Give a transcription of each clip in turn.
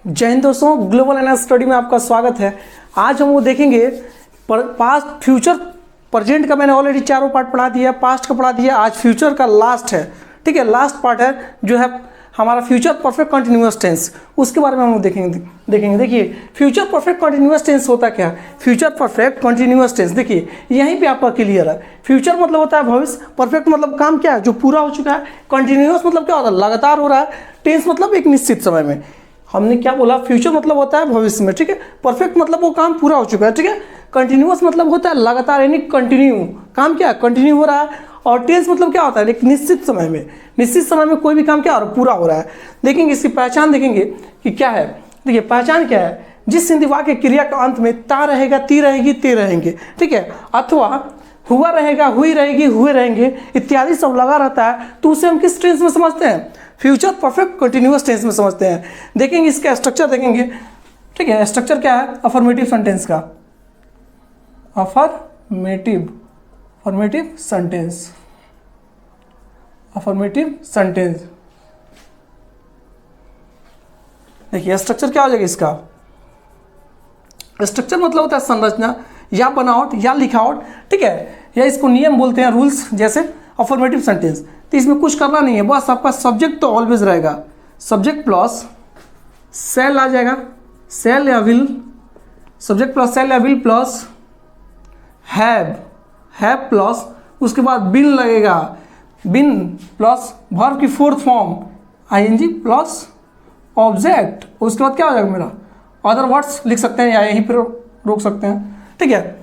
जय हिंद दोस्तों, global analysis study में आपका स्वागत है। आज हम वो देखेंगे पास्ट, फ्यूचर, प्रेजेंट का मैंने ऑलरेडी चारों पार्ट पढ़ा दिया, पास्ट का पढ़ा दिया। आज फ्यूचर का लास्ट है, ठीक है, लास्ट पार्ट है जो है हमारा फ्यूचर परफेक्ट कंटिन्यूअस टेंस। उसके बारे में हम देखेंगे। देखिए फ्यूचर परफेक्ट कंटिन्यूअस टेंस होता क्या है। फ्यूचर परफेक्ट कंटिन्यूअस टेंस देखिए यहीं पे आपका क्लियर है। फ्यूचर मतलब होता है भविष्य, परफेक्ट मतलब काम क्या है जो पूरा हो चुका है, कंटिन्यूअस मतलब क्या होता है लगातार हो रहा है, टेंस मतलब एक निश्चित समय में। हमने क्या बोला, फ्यूचर मतलब होता है भविष्य में, ठीक है, परफेक्ट मतलब वो काम पूरा हो चुका है, ठीक है, कंटिन्यूअस मतलब होता है लगातार, यानी कंटिन्यू, काम क्या है कंटिन्यू हो रहा है, और टेंस मतलब क्या होता है एक निश्चित समय में, निश्चित समय में कोई भी काम क्या हो रहा है पूरा हो रहा है। देखेंगे इसकी पहचान, देखेंगे कि क्या है। देखिए पहचान क्या है, जिस हिंदी वाक्य क्रिया के अंत में ता रहेगा, ती रहेगी, ते रहेंगे, ठीक है, अथवा हुआ रहेगा, हुई रहेगी, हुए रहेंगे इत्यादि सब लगा रहता है, तो उसे हम किस टेंस में समझते हैं, फ्यूचर परफेक्ट कंटिन्यूअस टेंस में समझते हैं। देखेंगे इसका स्ट्रक्चर देखेंगे, ठीक है, स्ट्रक्चर क्या है अफर्मेटिव सेंटेंस का, अफर्मेटिव सेंटेंस, अफर्मेटिव सेंटेंस। देखिए स्ट्रक्चर क्या हो जाएगा इसका, स्ट्रक्चर मतलब होता है संरचना या बनावट या लिखावट, ठीक है, या इसको नियम बोलते हैं, रूल्स, जैसे अफर्मेटिव सेंटेंस। तो इसमें कुछ करना नहीं है, बस आपका सब्जेक्ट तो ऑलवेज रहेगा, सब्जेक्ट प्लस सेल आ जाएगा, सेल या विल, सब्जेक्ट प्लस सेल या विल प्लस हैव प्लस उसके बाद बिन लगेगा, बिन प्लस वर्ब की fourth form ING plus object, उसके बाद क्या हो जाएगा मेरा अदर वर्ड्स लिख सकते हैं या यहीं पर रोक सकते हैं, ठीक है,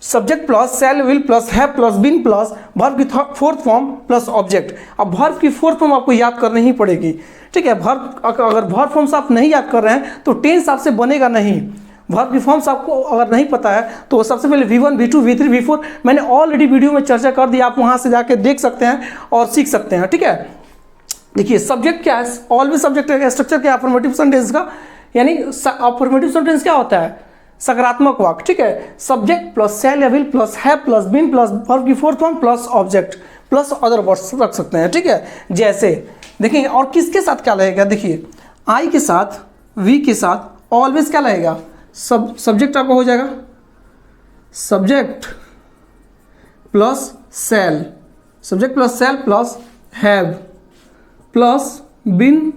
subject plus shall will plus have plus been plus verb की फोर्थ फॉर्म प्लस ऑब्जेक्ट। अब वर्ब की फोर्थ फॉर्म आपको याद करनी ही पड़ेगी, ठीक है, वर्ब अगर वर्ब फॉर्म्स आप नहीं याद कर रहे हैं तो टेंस आपसे बनेगा नहीं। वर्ब की फॉर्म्स आपको अगर नहीं पता है तो सबसे पहले V1 V2 V3 V4 मैंने ऑलरेडी वीडियो में चर्चा कर दी, आप वहाँ से जाके देख सकते हैं और सीख सकते हैं, ठीक है। देखिए सब्जेक्ट क्या है, ऑलवेज सब्जेक्ट का स्ट्रक्चर क्या है अफर्मेटिव सेंटेंस का, यानी अफर्मेटिव सेंटेंस क्या होता है सकारात्मक वाक्य, ठीक है, सब्जेक्ट प्लस सेल या will plus have plus been plus verb की fourth form plus object plus other words रख सकते हैं, ठीक है। जैसे देखेंगे और किसके साथ क्या लगेगा, देखिए आई के साथ, वी के साथ ऑलवेज क्या लगेगा, सब्जेक्ट आपका हो जाएगा subject plus shall, subject plus shall plus have plus been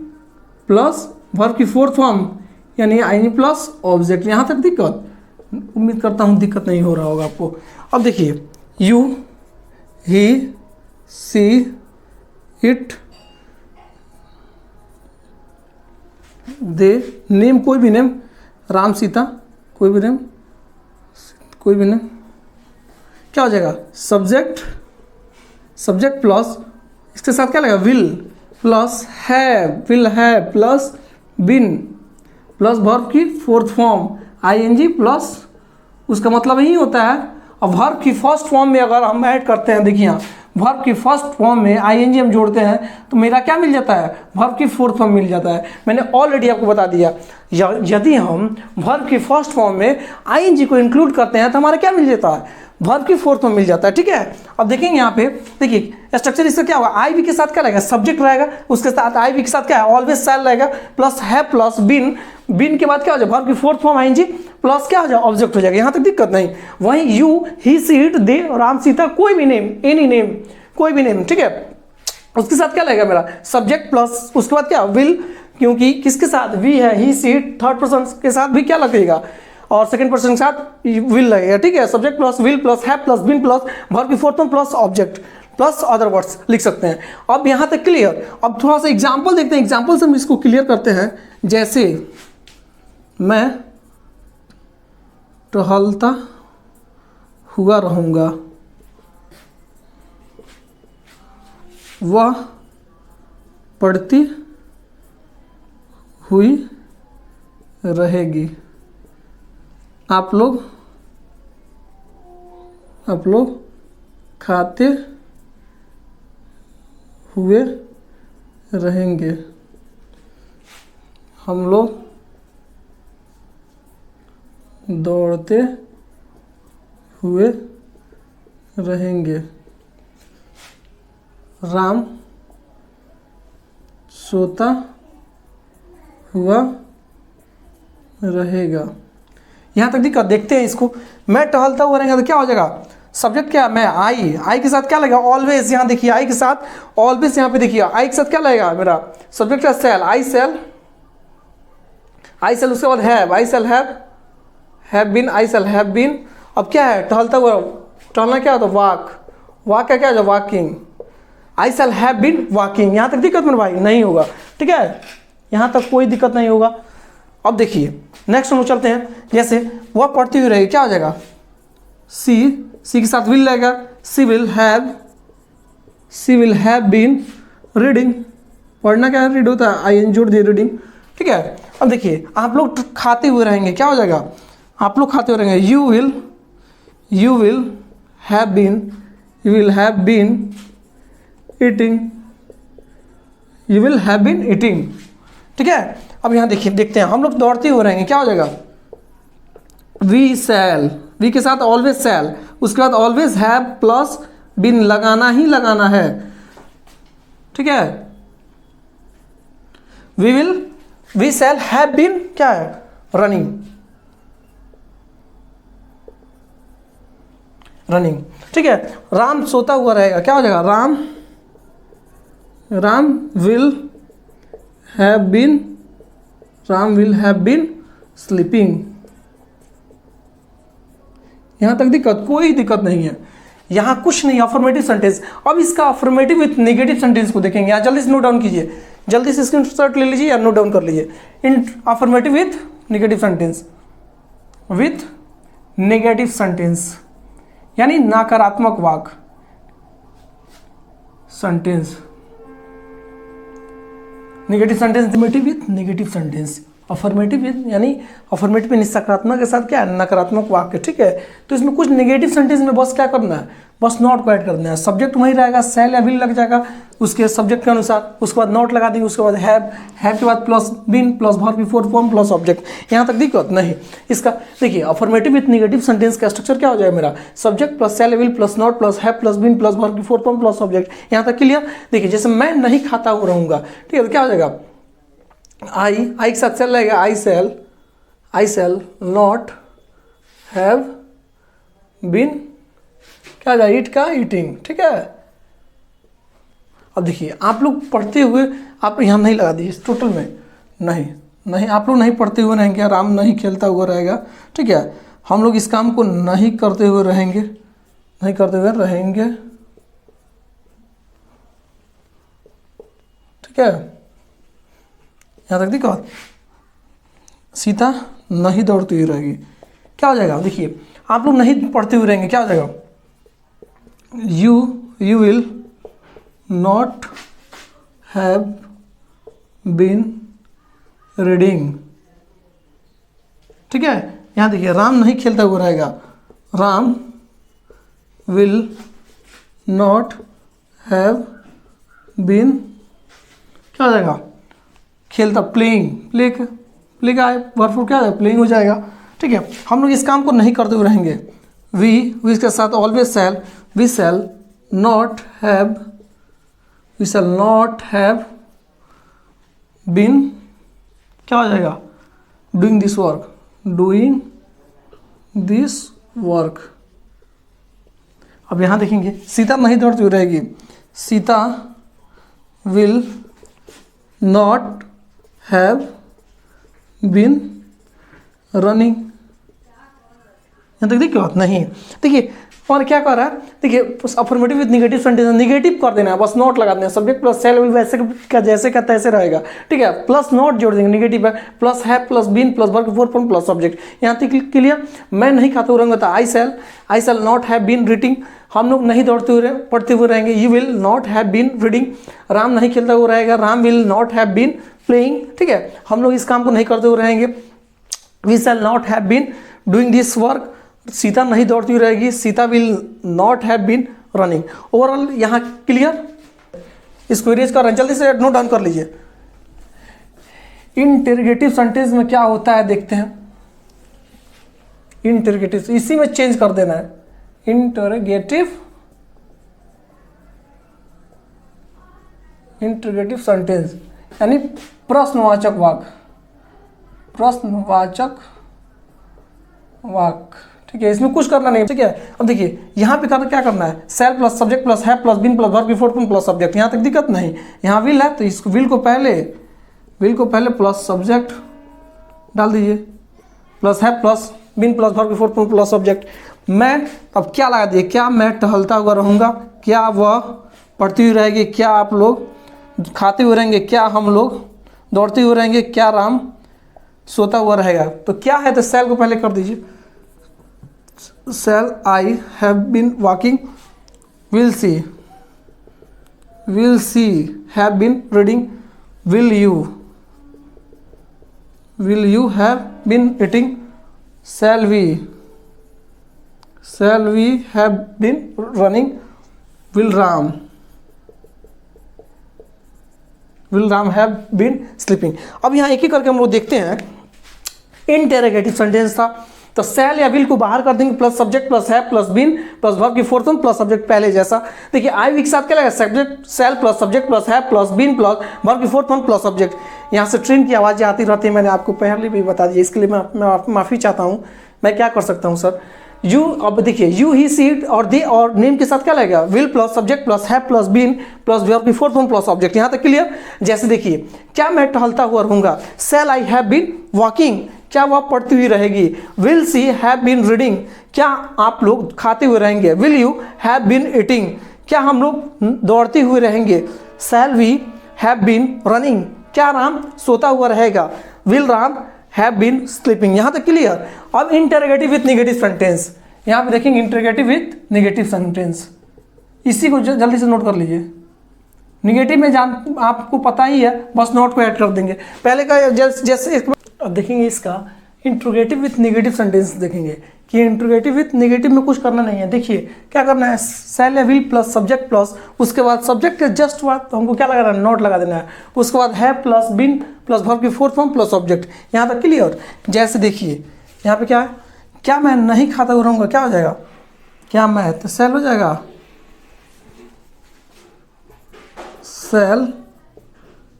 plus verb की फोर्थ फॉर्म यानी आई प्लस ऑब्जेक्ट। यहाँ तक दिक्कत, उम्मीद करता हूँ दिक्कत नहीं हो रहा होगा आपको। अब देखिए you, he, she, it, they, name, कोई भी नेम, राम सीता, कोई भी नेम, कोई भी नेम, क्या हो जाएगा सब्जेक्ट, सब्जेक्ट प्लस इसके साथ क्या लगेगा will plus have, will have plus been plus verb की फोर्थ फॉर्म आईएनजी प्लस उसका मतलब यही होता है। अब वर्ब की फर्स्ट फॉर्म में अगर हम ऐड करते हैं, देखिए यहाँ वर्ब की फर्स्ट फॉर्म में आईएनजी हम जोड़ते हैं तो मेरा क्या मिल जाता है, वर्ब की फोर्थ फॉर्म मिल जाता है। मैंने ऑलरेडी आपको बता दिया यदि हम वर्ब की फर्स्ट फॉर्म में आईएनजी को इंक्लूड करते हैं तो हमारा क्या मिल जाता है, वर्ब की फोर्थ फॉर्म मिल जाता है, ठीक है। अब देखेंगे यहाँ पे, देखिए स्ट्रक्चर इसका क्या होगा, आई वी के साथ क्या रहेगा सब्जेक्ट रहेगा, उसके साथ आई वी के साथ क्या है ऑलवेज सेल रहेगा प्लस है प्लस बिन, बिन के बाद क्या हो जाए वर्ब की फोर्थ फॉर्म आईएनजी प्लस क्या हो जाए ऑब्जेक्ट हो जाएगा, यहाँ तक दिक्कत नहीं। वहीं यू, ही, सी, इट, दे, राम, सीता, कोई भी नेम, एनी नेम, कोई भी नेम, ठीक है, उसके साथ क्या लगेगा मेरा सब्जेक्ट प्लस उसके बाद क्या विल, क्योंकि किसके साथ वी है, ही, सी, इट, थर्ड पर्सन के साथ भी क्या लगेगा और सेकंड पर्सन के साथ विल लगेगा, ठीक है, subject plus will plus have plus been plus verb की fourth form plus object plus other words लिख सकते हैं। अब यहाँ तक क्लियर। अब थोड़ा सा एग्जांपल देखते हैं, एग्जांपल से हम इसको क्लियर करते हैं। जैसे मैं टहलता हुआ रहूँगा, वह पढ़ती हुई रहेगी, आप लोग खाते हुए रहेंगे, हम लोग दौड़ते हुए रहेंगे, राम सोता हुआ रहेगा। यहाँ तक दिक्कत, देखते हैं इसको। मैं टहलता हुआ रहेगा तो क्या हो जाएगा, सब्जेक्ट क्या है, मैं, आई के साथ क्या लगेगा, ऑलवेज। यहाँ देखिए आई के साथ ऑलवेज, यहाँ पे देखिए आई के साथ क्या लगेगा, मेरा सब्जेक्ट है shall, I shall, I shall, उसके बाद have, I shall have been, I shall have been. अब क्या है, टहलता हुआ, टहलना क्या होता है, वॉक, वॉक का क्या है, walking, I shall have been walking. यहाँ तक दिक्कत मेरे भाई नहीं होगा, ठीक है, यहाँ तक कोई दिक्कत नहीं होगा। अब देखिए नेक्स्ट हम चलते हैं, जैसे वह पढ़ती हुई रहेगी, क्या हो जाएगा, सी के साथ विल रहेगा, सी विल हैव बीन रीडिंग। पढ़ना क्या है, रीड होता है, आई एन जोड़ दिए, रीडिंग, ठीक है। अब देखिए आप लोग खाते हुए रहेंगे, क्या हो जाएगा, आप लोग खाते हुए रहेंगे, you will have been eating, you will have been eating, ठीक है। अब यहाँ देखिए, देखते हैं, हम लोग दौड़ते हुए रहेंगे, क्या हो जाएगा, वी शैल, वी के साथ ऑलवेज शैल, उसके बाद ऑलवेज हैव प्लस बीन, लगाना ही लगाना है, ठीक है। वी शैल हैव बीन क्या है, रनिंग, ठीक है। राम सोता हुआ रहेगा, क्या हो जाएगा, Ram will have been sleeping. यहाँ तक दिक्कत, कोई दिक्कत नहीं है, यहाँ कुछ नहीं, अफर्मेटिव सेंटेंस। अब इसका अफर्मेटिव विथ नेगेटिव सेंटेंस को देखेंगे, यहाँ जल्दी से नोट डाउन कीजिए, जल्दी से स्क्रीनशॉट ले लीजिए या नोट डाउन कर लीजिए। इन अफर्मेटिव विथ नेगेटिव सेंटेंस, यानी नकारात्मक वाक्य, sentence, negative sentence, affirmative with negative sentence, affirmative यानी अफर्मेटिव में सकारात्मक के साथ क्या है, नकारात्मक वाक्य, ठीक है। तो इसमें कुछ नेगेटिव सेंटेंस में बस क्या करना है, बस नॉट को ऐड कर देना है। सब्जेक्ट वही रहेगा, सेल या विल लग जाएगा उसके सब्जेक्ट के अनुसार, उसके बाद नॉट लगा देंगे, उसके बाद हैव के बाद plus been plus verb before form plus object. यहाँ तक दिक्कत नहीं। इसका देखिए अफर्मेटिव विथ नेगेटिव सेंटेंस का स्ट्रक्चर क्या हो जाएगा मेरा, subject plus shall will plus not plus have plus been plus verb before form plus object. यहाँ तक क्लियर। देखिए जैसे मैं नहीं खाता हुआ रहूँगा, ठीक है, तो क्या हो जाएगा, आई के साथ सेल रहेगा, आई सेल नॉट हैव बीन क्या हो जाएगा, ईट का ईटिंग, ठीक है। अब देखिए आप लोग पढ़ते हुए, आप यहाँ नहीं लगा दीजिए टोटल में, नहीं आप लोग नहीं पढ़ते हुए रहेंगे, राम नहीं खेलता हुआ रहेगा, ठीक है। हम लोग इस काम को नहीं करते हुए रहेंगे, ठीक है। यहाँ तक देखो, सीता नहीं दौड़ती हुई रहेगी, क्या हो जाएगा, देखिए आप लोग नहीं पढ़ते हुए रहेंगे, क्या हो जाएगा, you will not have been reading, ठीक है। यहाँ देखिए राम नहीं खेलता हुआ रहेगा, Ram will not have been क्या हो जाएगा, खेलता, प्ले का है वर्ब क्या है, प्लेइंग हो जाएगा, ठीक है। हम लोग इस काम को नहीं करते हुए रहेंगे, वी के साथ always shall, we shall not have been क्या हो जाएगा, डूइंग दिस वर्क। अब यहाँ देखेंगे सीता नहीं दौड़ती हुई रहेगी, Sita will not have been running. यहाँ तक देखिए बात नहीं, देखिए और क्या कर रहा है, देखिए affirmative with negative sentence, negative कर देना है, बस नॉट लगा देना है, सब्जेक्ट प्लस सेल विल वैसे का जैसे का तैसे रहेगा, ठीक है, प्लस नॉट जोड़ देंगे, नेगेटिव है, प्लस है plus been plus verb before form plus subject. यहाँ तक क्लियर। मैं नहीं खाता हुआ रहूँगा तो I shall not have been reading, हम लोग नहीं दौड़ते हुए पढ़ते हुए रहेंगे, you will not have been reading, Ram नहीं खेलता हुआ रहेगा, Ram will not have been playing, ठीक है। हम लोग इस काम को नहीं करते हुए रहेंगे, we shall not have been doing this work, Sita नहीं दौड़ती हुई रहेगी, Sita will not have been running. Overall यहाँ क्लियर। इसको इरेज कर रहे हैं, जल्दी से नोट डाउन कर लीजिए। इंटरोगेटिव सेंटेंस में क्या होता है देखते हैं। इंटरोगेटिव इसी में चेंज कर देना है, इंटरोगेटिव सेंटेंस यानी प्रश्नवाचक वाक्य, प्रश्नवाचक वाक्य, ठीक है, इसमें कुछ करना नहीं, ठीक है। अब देखिए यहाँ पे क्या करना है, सेल प्लस सब्जेक्ट प्लस है प्लस बिन प्लस वर्ब की फोर्थ फॉर्म प्लस सब्जेक्ट, यहाँ तक दिक्कत नहीं। यहाँ विल है तो इस विल को पहले प्लस सब्जेक्ट डाल दीजिए, प्लस है प्लस बिन प्लस वर्ब की फोर्थ फॉर्म प्लस सब्जेक्ट। मैं अब क्या लगा दिए, क्या मैं टहलता हुआ रहूँगा, क्या वह पढ़ती हुई रहेगी, क्या आप लोग खाते हुए रहेंगे, क्या हम लोग दौड़ते हुए रहेंगे, क्या राम सोता हुआ रहेगा। तो क्या है, तो सेल को पहले कर दीजिए, shall I have been walking, will she have been reading, will you have been eating, shall we have been running, will Ram have been sleeping। अब यहाँ एक ही करके हम लोग देखते हैं। इंटेरोगेटिव सेंटेंस था तो सेल या विल को बाहर कर देंगे, प्लस सब्जेक्ट प्लस है प्लस बिन प्लस वर्ब की फोर्थ फॉर्म प्लस सब्जेक्ट पहले जैसा। देखिए आई वी के साथ क्या लगेगा, subject shall plus subject plus है प्लस बिन प्लस वर्ब की फोर्थ फॉर्म प्लस सब्जेक्ट। यहाँ से ट्रेन की आवाज़ें आती रहती है, मैंने आपको पहले भी बता दिया, इसके लिए मैं माफ़ी चाहता हूँ। मैं क्या कर सकता हूँ सर, यू, अब देखिए यू ही सी और दे और नेम के साथ क्या लगेगा, विल प्लस सब्जेक्ट प्लस है प्लस बिन प्लस वर्ब की फोर्थ फॉर्म प्लस ऑब्जेक्ट। यहाँ तक क्लियर। जैसे देखिए क्या मैं टहलता हुआ रहूँगा, shall I have been walking, क्या वह पढ़ती हुई रहेगी, will she have been reading, क्या आप लोग खाते हुए रहेंगे, will you have been eating, क्या हम लोग दौड़ते हुए रहेंगे, shall we have been running, क्या राम सोता हुआ रहेगा, will Ram have been sleeping. यहाँ तक क्लियर। अब इंटरोगेटिव विथ नेगेटिव सेंटेंस, यहाँ पे देखेंगे इंटरोगेटिव विथ नेगेटिव सेंटेंस, इसी को जल्दी से नोट कर लीजिए। नेगेटिव में आपको पता ही है, बस नोट को ऐड कर देंगे। पहले का जैसे अब देखेंगे इसका इंट्रोगेटिव विथ नेगेटिव सेंटेंस देखेंगे कि इंट्रोगेटिव विथ नेगेटिव में कुछ करना नहीं है। देखिए क्या करना है, सेल या विल प्लस सब्जेक्ट प्लस, उसके बाद सब्जेक्ट के जस्ट बाद हमको क्या लगाना है, नोट लगा देना है। उसके बाद है प्लस बिन प्लस वर्ब की फोर्थ फॉर्म प्लस ऑब्जेक्ट। यहाँ तक क्लियर। जैसे देखिए यहाँ पे क्या है, क्या मैं नहीं खाता हुआ रहूँगा, क्या हो जाएगा, क्या मैं, तो सेल हो जाएगा,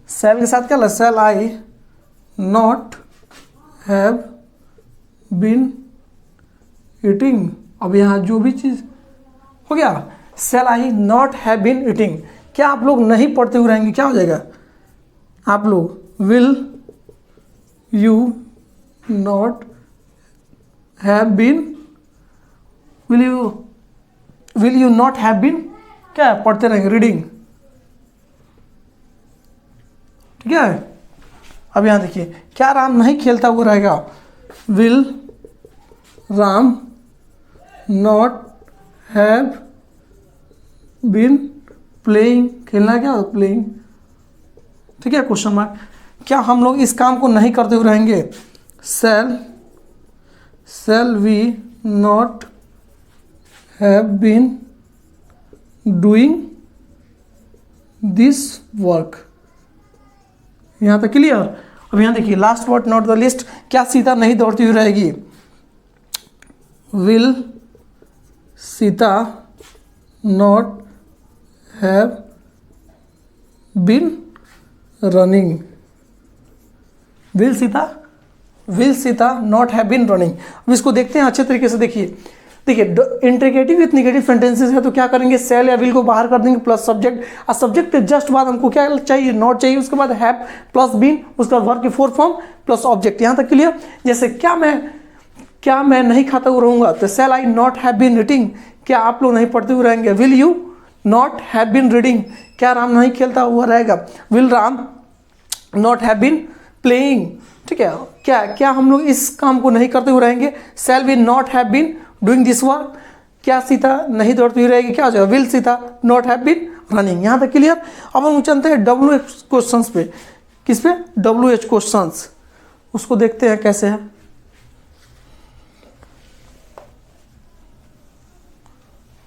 सेल के साथ क्या लगा, shall I not have been eating. अब यहाँ जो भी चीज़ हो गया, shall I not have been eating, क्या आप लोग नहीं पढ़ते हुए रहेंगे, क्या हो जाएगा, आप लोग, will you not have been, will you not have been, क्या पढ़ते रहेंगे, रीडिंग। ठीक है। अब यहाँ देखिए क्या राम नहीं खेलता हुआ रहेगा, will Ram not have been playing, खेलना क्या होता, प्लेइंग। ठीक है, क्वेश्चन मार्क। क्या हम लोग इस काम को नहीं करते हुए रहेंगे, shall we not have been doing this work. यहाँ तक क्लियर। अब यहाँ देखिए last word not the list, क्या सीता नहीं दौड़ती हुई रहेगी, will Sita not have been running, will Sita not have been running. अब इसको देखते हैं अच्छे तरीके से। देखिए इंट्रीगेटिव विथ नेगेटिव सेंटेंसेस है तो क्या करेंगे, सेल या विल को बाहर कर देंगे प्लस सब्जेक्ट, और सब्जेक्ट के जस्ट बाद हमको क्या चाहिए, नॉट चाहिए। उसके बाद हैव प्लस बीन, उसके बाद वर्ब की फोर्थ फॉर्म प्लस ऑब्जेक्ट। यहाँ तक क्लियर। जैसे क्या मैं नहीं खाता हुआ रहूँगा, तो shall I not have been reading, क्या आप लोग नहीं पढ़ते हुए रहेंगे, will you not have been reading, क्या राम नहीं खेलता हुआ रहेगा, will Ram not have been playing. ठीक है, क्या हम लोग इस काम को नहीं करते हुए रहेंगे, shall we not have been doing this work, क्या सीता नहीं दौड़ती हुई रहेगी, क्या हो जाएगा, will Sita not have been running. यहाँ तक क्लियर। अब हम चलते हैं WH क्वेश्चंस पे। किस पे, WH क्वेश्चंस। उसको देखते हैं कैसे है।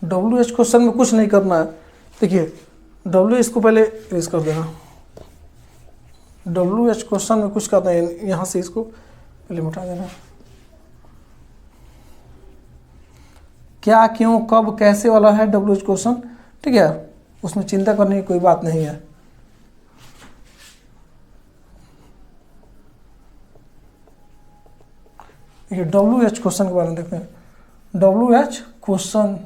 WH क्वेश्चन में कुछ नहीं करना है। देखिए WH को पहले रेज कर देना, WH क्वेश्चन में कुछ करना है, यहाँ से इसको पहले मिटा देना। क्या, क्यों, कब, कैसे वाला है WH क्वेश्चन। ठीक है, उसमें चिंता करने की कोई बात नहीं है। देखिए WH क्वेश्चन के बारे में देखते हैं। WH क्वेश्चन,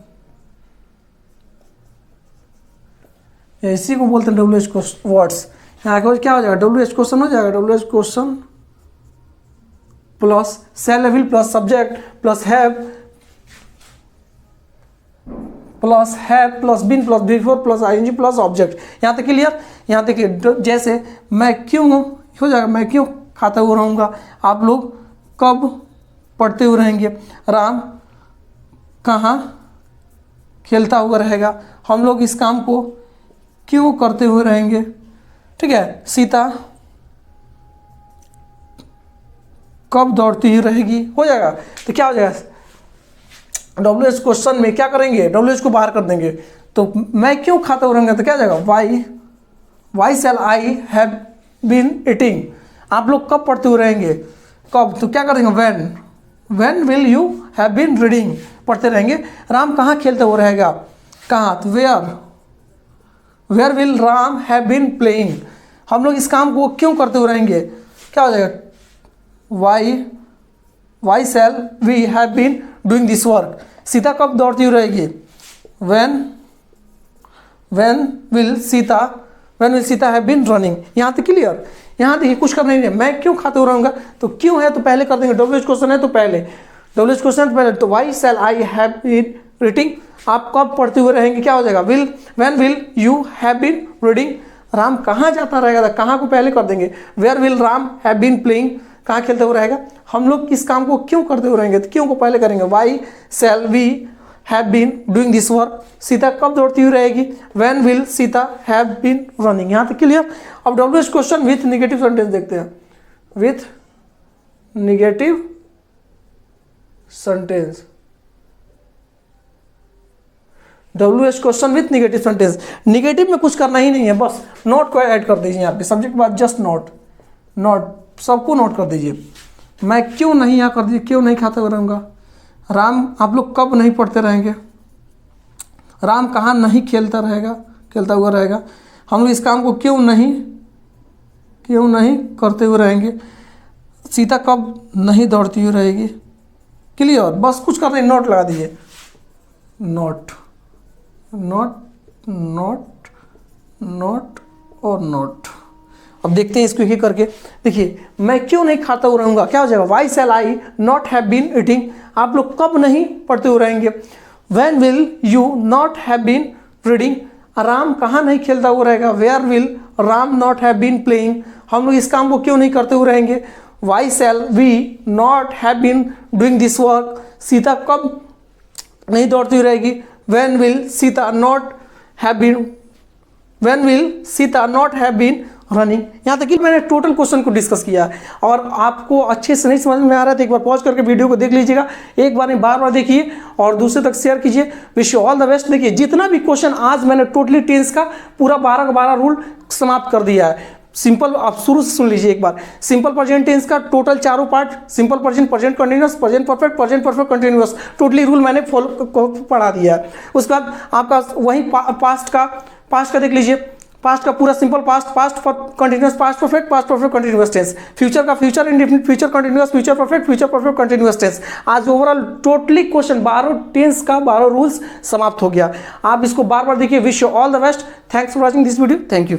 इसी को बोलते हैं WH वर्ड्स। यहाँ के बाद क्या हो जाएगा, WH क्वेश्चन हो जाएगा, WH question plus shall will plus subject plus have plus been plus before plus ING plus object. यहाँ तक क्लियर। यहाँ तक जैसे मैं क्यों हो जाएगा, मैं क्यों खाता हुआ रहूँगा, आप लोग कब पढ़ते हुए रहेंगे, राम कहाँ खेलता हुआ रहेगा, हम लोग इस काम को क्यों करते हुए रहेंगे, ठीक है, सीता कब दौड़ती हुई रहेगी, हो जाएगा। तो क्या हो जाएगा, WH क्वेश्चन में क्या करेंगे, WH को बाहर कर देंगे। तो मैं क्यों खाता हुआ रहूँगा, तो क्या हो जाएगा, why shall I have been eating, आप लोग कब पढ़ते हुए रहेंगे, कब, तो क्या करेंगे, when will you have been reading, पढ़ते रहेंगे। राम कहाँ खेलते हुए रहेगा, कहाँ, तो where will Ram have been playing, हम लोग इस काम को क्यों करते हुए रहेंगे, क्या हो जाएगा, why shall we have been doing this work, Sita कब दौड़ती हुई रहेगी, when will Sita have been running. यहाँ तक क्लियर। यहाँ देखिए कुछ करना नहीं है, मैं क्यों खाते हुए रहूँगा, तो क्यों है तो पहले कर देंगे, WH क्वेश्चन है तो पहले, WH क्वेश्चन है तो पहले, तो why shall I have been reading, आप कब पढ़ते हुए रहेंगे, क्या हो जाएगा, when will you have been reading, Ram कहाँ जाता रहेगा, कहाँ को पहले कर देंगे, where will Ram have been playing, कहाँ खेलते हुए रहेगा, हम लोग इस काम को क्यों करते हुए रहेंगे, तो क्यों को पहले करेंगे, why shall we have been doing this work, Sita कब दौड़ती हुई रहेगी, when will Sita have been running. यहाँ तक क्लियर। अब WH question with negative sentence देखते हैं, with negative sentence, WH question with negative sentence. Negative में कुछ करना ही नहीं है, बस नोट को ऐड कर दीजिए, यहाँ पे सब्जेक्ट के बाद जस्ट नोट सबको नोट कर दीजिए। मैं क्यों नहीं, यहाँ कर दीजिए, क्यों नहीं खाता हुआ रहूँगा, राम आप लोग कब नहीं पढ़ते रहेंगे, राम कहाँ नहीं खेलता हुआ रहेगा, हम लोग इस काम को क्यों नहीं करते हुए रहेंगे, सीता कब नहीं दौड़ती हुई रहेगी। क्लियर, बस कुछ कर नहीं, नोट लगा दीजिए, नोट और नोट। अब देखते हैं इसको एक करके। देखिए मैं क्यों नहीं खाता हुआ रहूँगा, क्या हो जाएगा, why shall I not have been eating, आप लोग कब नहीं पढ़ते हुए रहेंगे, when will you not have been reading, Ram कहाँ नहीं खेलता हुआ रहेगा, where will Ram not have been playing, हम लोग इस काम को क्यों नहीं करते हुए रहेंगे, why shall we not have been doing this work, Sita कब नहीं दौड़ती हुई रहेगी, when will Sita not have been running. यहाँ तक कि मैंने टोटल क्वेश्चन को डिस्कस किया है, और आपको अच्छे से नहीं समझ में आ रहा है तो एक बार पॉज करके वीडियो को देख लीजिएगा, एक बार नहीं बार देखिए और दूसरे तक शेयर कीजिए। Wish you all the best. देखिए जितना भी क्वेश्चन आज मैंने टोटली टेंस का पूरा 12 का 12 रूल समाप्त कर दिया है। सिंपल, आप शुरू से सुन लीजिए एक बार। सिंपल प्रेजेंट टेंस का टोटल चारों part, simple present, present continuous, present perfect continuous, totally rule मैंने पढ़ा दिया है। उसके बाद आपका वही पास्ट का देख लीजिए, पास्ट का पूरा simple past continuous, past perfect continuous tense, future का future indefinite, future continuous, future perfect continuous tense. आज ओवरऑल टोटली क्वेश्चन 12 टेंस का 12 रूल्स समाप्त हो गया। आप इसको बार बार देखिए। Wish you all the best. Thanks for watching this video. Thank you.